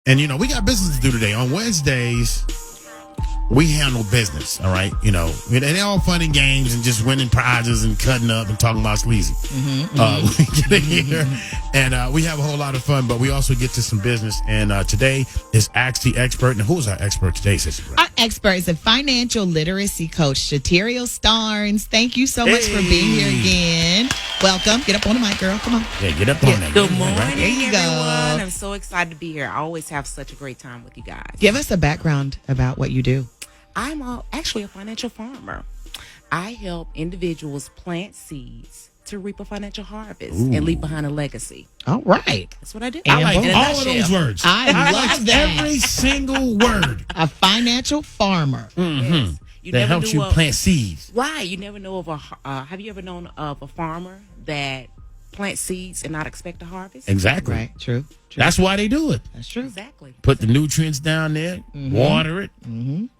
And, we got business to do today. On Wednesdays, we handle business, all right? And they're all fun and games and just winning prizes and cutting up and talking about sleazy. We get in here and we have a whole lot of fun, but we also get to some business. And today is Ask the Expert. And who's our expert today, Sissy? Our expert is a financial literacy coach, Shaterial Starnes. Thank you so much for being here again. Welcome. Get up on the mic, girl. Come on. Yeah, get up on that. Good morning, There you go. everyone. I'm so excited to be here. I always have such a great time with you guys. Give us a background about what you do. I'm actually a financial farmer. I help individuals plant seeds to reap a financial harvest and leave behind a legacy. All right. That's what I do. I like In a all of nutshell. those words. I love like that. every single word. A financial farmer. Yes. You That never helps knew you of- plant seeds. Right. You never know of have you ever known of a farmer that plants seeds and not expect a harvest? Exactly. Right. True. That's why they do it. That's true. Exactly. Put the nutrients down there, water it,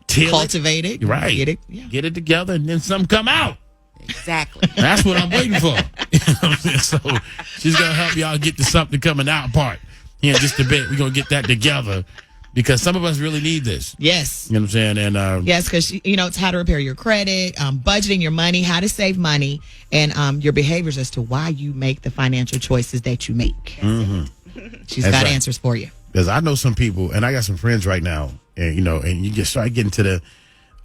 till Cultivate it. Right. Get it. Yeah. Get it together, and then some come out. Exactly. That's what I'm waiting for. So she's going to help y'all get to something coming out part here in just a bit. We're going to get that together because some of us really need this. Yes. You know what I'm saying? And Yes, because, it's how to repair your credit, budgeting your money, how to save money, and your behaviors as to why you make the financial choices that you make. She's That's got right. answers for you. because I know some people, and I got some friends right now, and and you just start getting to the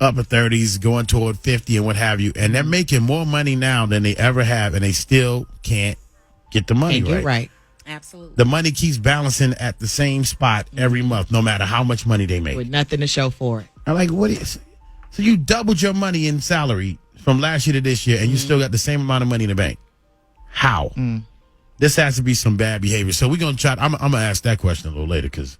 upper 30s, going toward 50 and what have you, and they're making more money now than they ever have, and they still can't get the money Can't get right. Absolutely. The money keeps balancing at the same spot every month, no matter how much money they make. With nothing to show for it. I'm like, what is? So you doubled your money in salary from last year to this year, and you still got the same amount of money in the bank. How? This has to be some bad behavior. So we're gonna try. I'm gonna ask that question a little later because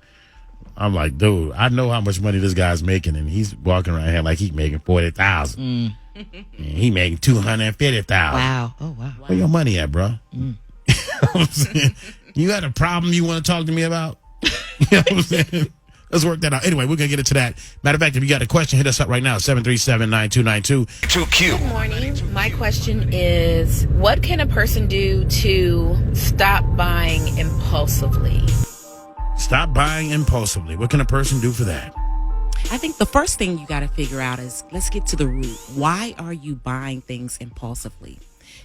I'm like, dude, I know how much money this guy's making, and he's walking around here like he's making 40,000. He making 250,000. Wow. Oh, wow. Where your money at, bro? You know what I'm saying? You got a problem you want to talk to me about? You know what I'm saying? Let's work that out. Anyway, we're going to get into that. Matter of fact, if you got a question, hit us up right now, 737-9292. 2Q. Good morning. My question is, what can a person do to stop buying impulsively? Stop buying impulsively. What can a person do for that? I think the first thing you got to figure out is let's get to the root. Why are you buying things impulsively?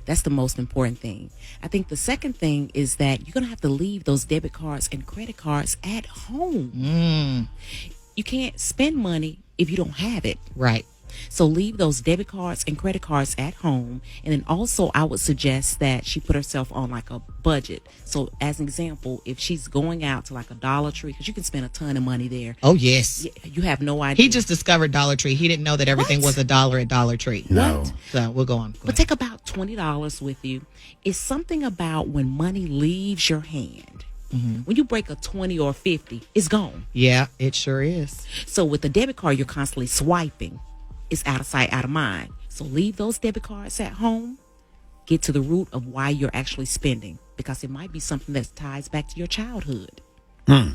That's the most important thing. I think the second thing is that you're going to have to leave those debit cards and credit cards at home. You can't spend money if you don't have it. Right. So leave those debit cards and credit cards at home. And then also I would suggest that she put herself on like a budget. So as an example, if she's going out to like a Dollar Tree, because you can spend a ton of money there. Oh, yes. You have no idea. He just discovered Dollar Tree. He didn't know that everything was $1 at Dollar Tree. No. So we'll go on. Go But ahead. take about $20 with you. It's something about when money leaves your hand. When you break a 20 or 50, it's gone. Yeah, it sure is. So with the debit card, you're constantly swiping. It's out of sight, out of mind. So leave those debit cards at home. Get to the root of why you're actually spending, because it might be something that ties back to your childhood. All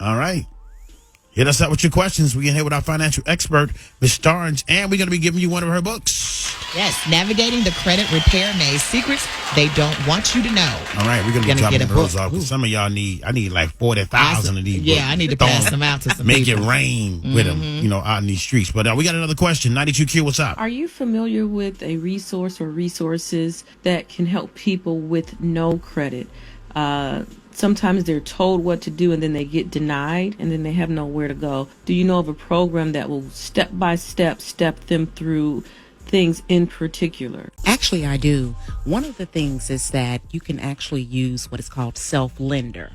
right. Hit us up with your questions. We're here with our financial expert, Ms. Starnes, and we're going to be giving you one of her books. Yes, Navigating the Credit Repair Maze, Secrets They Don't Want You to Know. All right, we're going to be Gonna dropping get a those book. off because some of y'all I need like 40,000 of these books. Yeah, I need to pass them out to some Make people. it rain with them, out in these streets. But we got another question. 92Q, what's up? Are you familiar with a resource or resources that can help people with no credit? Sometimes they're told what to do and then they get denied and then they have nowhere to go. Do you know of a program that will step by step them through things in particular? Actually, I do. One of the things is that you can actually use what is called self-lender.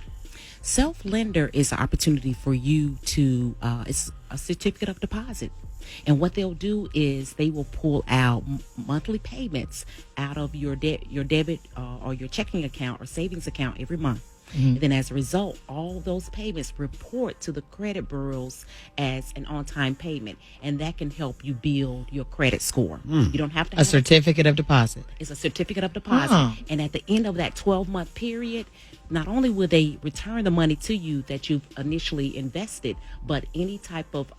Self-lender is an opportunity for you to, it's a certificate of deposit. And what they'll do is they will pull out monthly payments out of your debit or your checking account or savings account every month. And then as a result, all those payments report to the credit bureaus as an on-time payment. And that can help you build your credit score. You don't have to A have certificate of deposit. It's a certificate of deposit. Oh. And at the end of that 12-month period, not only will they return the money to you that you've initially invested, but any type of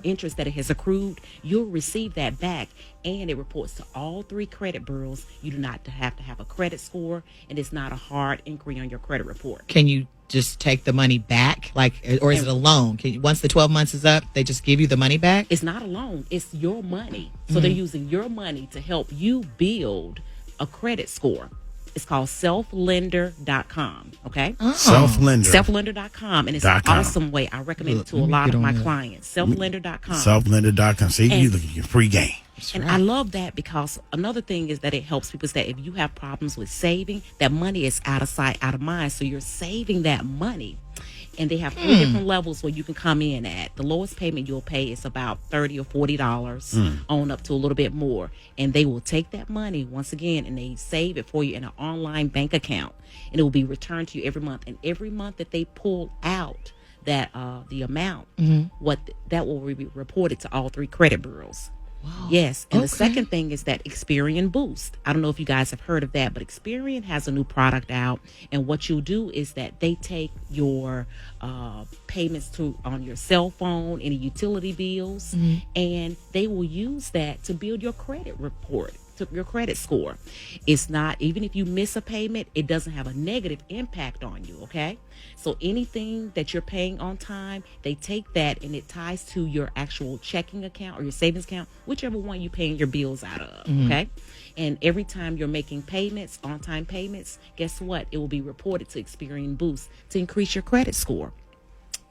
interest that it has accrued, you'll receive that back. And it reports to all three credit bureaus. You do not have to have a credit score, and it's not a hard inquiry on your credit report. Can you just take the money back? Like, or is it a loan? Once the 12 months is up, they just give you the money back? It's not a loan. It's your money. So they're using your money to help you build a credit score. It's called selflender.com. Okay. Self-lender. Selflender.com. And it's an .com. awesome way. I recommend it to a lot of my clients. Selflender.com. Selflender.com. See, you looking at free game. And I love that because another thing is that it helps people is that if you have problems with saving, that money is out of sight, out of mind. So you're saving that money. And they have three different levels where you can come in at. The lowest payment you'll pay is about $30 or $40 on up to a little bit more. And they will take that money once again and they save it for you in an online bank account. And it will be returned to you every month. And every month that they pull out that the amount, that will be reported to all three credit bureaus. Wow. Yes. And the second thing is that Experian Boost. I don't know if you guys have heard of that, but Experian has a new product out. And what you'll do is that they take your payments on your cell phone, any utility bills, and they will use that to build your credit report, to your credit score. It's not, even if you miss a payment, it doesn't have a negative impact on you, okay? So anything that you're paying on time, they take that and it ties to your actual checking account or your savings account, whichever one you're paying your bills out of, okay? And every time you're making payments, on-time payments, guess what? It will be reported to Experian Boost to increase your credit score.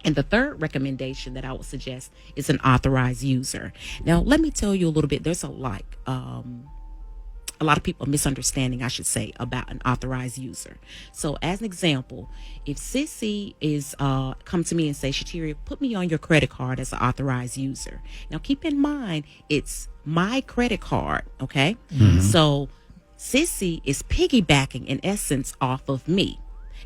And the third recommendation that I would suggest is an authorized user. Now, let me tell you a little bit. There's a lot of people misunderstanding, I should say, about an authorized user. So as an example, if Sissy is come to me and say, Shaterial, put me on your credit card as an authorized user. Now keep in mind, it's my credit card, okay? So Sissy is piggybacking in essence off of me.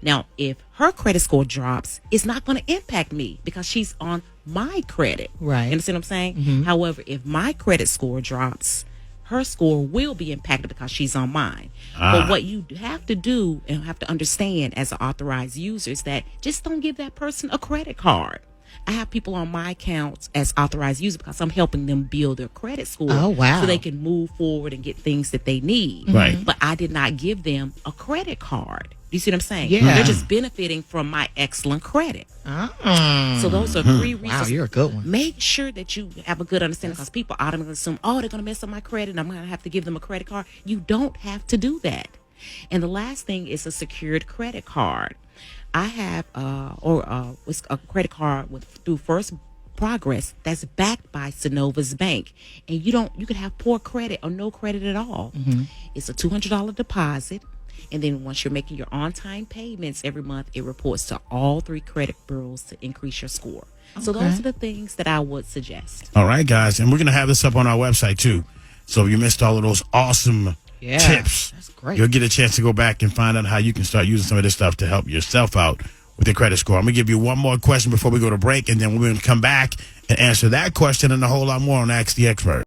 Now, if her credit score drops, it's not going to impact me because she's on my credit. Right. You understand what I'm saying? However, if my credit score drops, her score will be impacted because she's on mine. But what you have to do and have to understand as an authorized user is that just don't give that person a credit card. I have people on my accounts as authorized users because I'm helping them build their credit score. Oh, wow. So they can move forward and get things that they need. Right. But I did not give them a credit card. Do you see what I'm saying? Yeah. They're just benefiting from my excellent credit. So those are three reasons. Wow, you're a good one. Make sure that you have a good understanding because people automatically assume, oh, they're going to mess up my credit and I'm going to have to give them a credit card. You don't have to do that. And the last thing is a secured credit card. I have a credit card through First Progress that's backed by Synovus Bank, and you could have poor credit or no credit at all. It's a $200 deposit, and then once you're making your on-time payments every month, it reports to all three credit bureaus to increase your score. So those are the things that I would suggest. All right, guys, and we're gonna have this up on our website too. So if you missed all of those awesome tips, that's great. You'll get a chance to go back and find out how you can start using some of this stuff to help yourself out with your credit score. I'm gonna give you one more question before we go to break, and then we're gonna come back and answer that question and a whole lot more on Ask the Expert.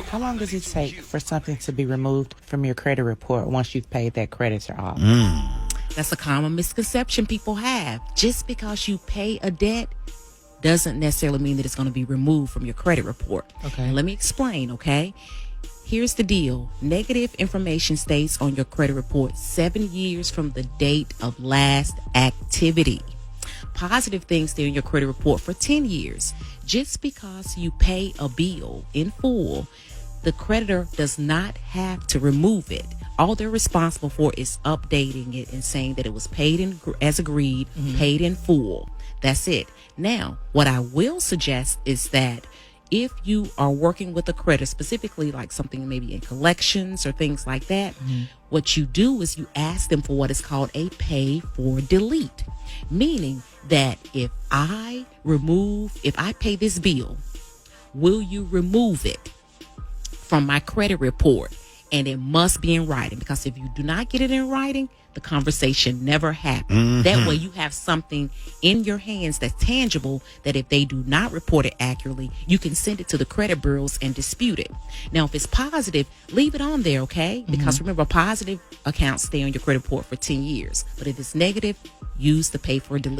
How long does it take for something to be removed from your credit report once you've paid that creditor off? That's a common misconception people have. Just because you pay a debt doesn't necessarily mean that it's going to be removed from your credit report. Okay. Now, let me explain, okay? Here's the deal. Negative information stays on your credit report 7 years from the date of last activity. Positive things stay on your credit report for 10 years. Just because you pay a bill in full, the creditor does not have to remove it. All they're responsible for is updating it and saying that it was paid as agreed, paid in full. That's it. Now, what I will suggest is that if you are working with a creditor, specifically like something maybe in collections or things like that, what you do is you ask them for what is called a pay for delete. Meaning that if I pay this bill, will you remove it from my credit report? And it must be in writing, because if you do not get it in writing, the conversation never happened. That way you have something in your hands that's tangible, that if they do not report it accurately, you can send it to the credit bureaus and dispute it. Now, if it's positive, leave it on there, okay? Because remember, positive accounts stay on your credit report for 10 years. But if it's negative, use the pay for delete.